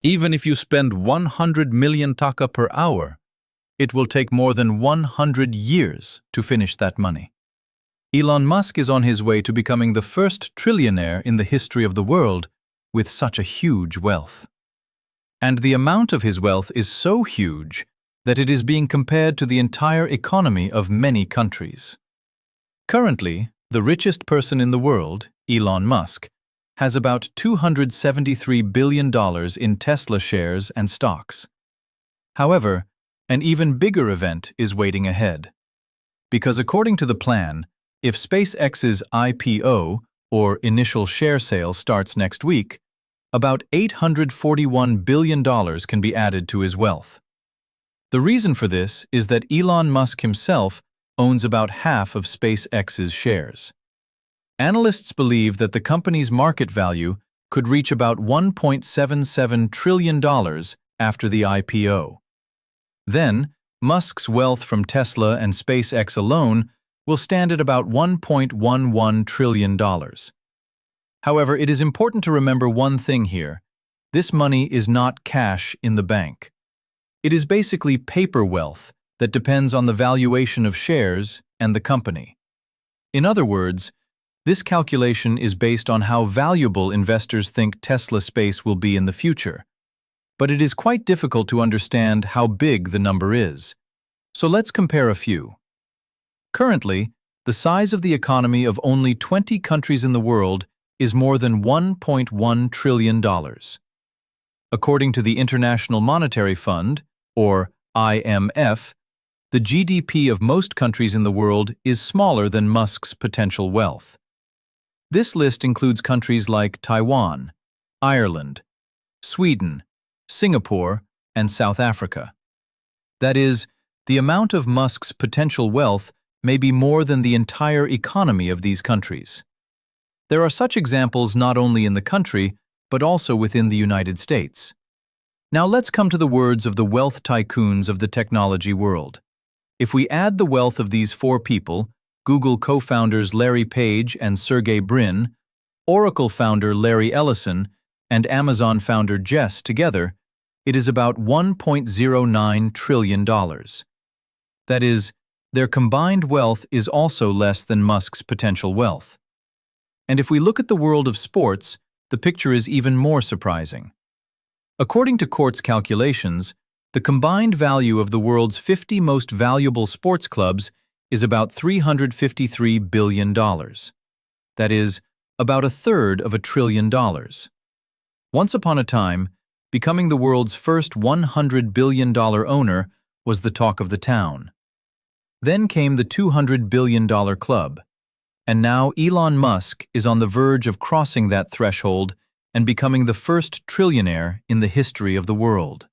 Even if you spend 100 million taka per hour, it will take more than 100 years to finish that money. Elon Musk is on his way to becoming the first trillionaire in the history of the world with such a huge wealth. And the amount of his wealth is so huge that it is being compared to the entire economy of many countries. Currently, the richest person in the world, Elon Musk, has about $273 billion in Tesla shares and stocks. However, an even bigger event is waiting ahead. Because according to the plan, if SpaceX's IPO, or initial share sale, starts next week, about $841 billion can be added to his wealth. The reason for this is that Elon Musk himself owns about half of SpaceX's shares. Analysts believe that the company's market value could reach about $1.77 trillion after the IPO. Then, Musk's wealth from Tesla and SpaceX alone will stand at about $1.11 trillion. However, it is important to remember one thing here. This money is not cash in the bank. It is basically paper wealth that depends on the valuation of shares and the company. In other words, this calculation is based on how valuable investors think Tesla space will be in the future. But it is quite difficult to understand how big the number is. So let's compare a few. Currently, the size of the economy of only 20 countries in the world is more than $1.1 trillion. According to the International Monetary Fund, or IMF, the GDP of most countries in the world is smaller than Musk's potential wealth. This list includes countries like Taiwan, Ireland, Sweden, Singapore, and South Africa. That is, the amount of Musk's potential wealth may be more than the entire economy of these countries. There are such examples not only in the country, but also within the United States. Now let's come to the words of the wealth tycoons of the technology world. If we add the wealth of these four people, Google co-founders Larry Page and Sergey Brin, Oracle founder Larry Ellison, and Amazon founder Jess together, it is about $1.09 trillion. That is, their combined wealth is also less than Musk's potential wealth. And if we look at the world of sports, the picture is even more surprising. According to Quartz calculations, the combined value of the world's 50 most valuable sports clubs is about $353 billion. That is, about a third of $1 trillion. Once upon a time, becoming the world's first $100 billion owner was the talk of the town. Then came the $200 billion club. And now Elon Musk is on the verge of crossing that threshold and becoming the first trillionaire in the history of the world.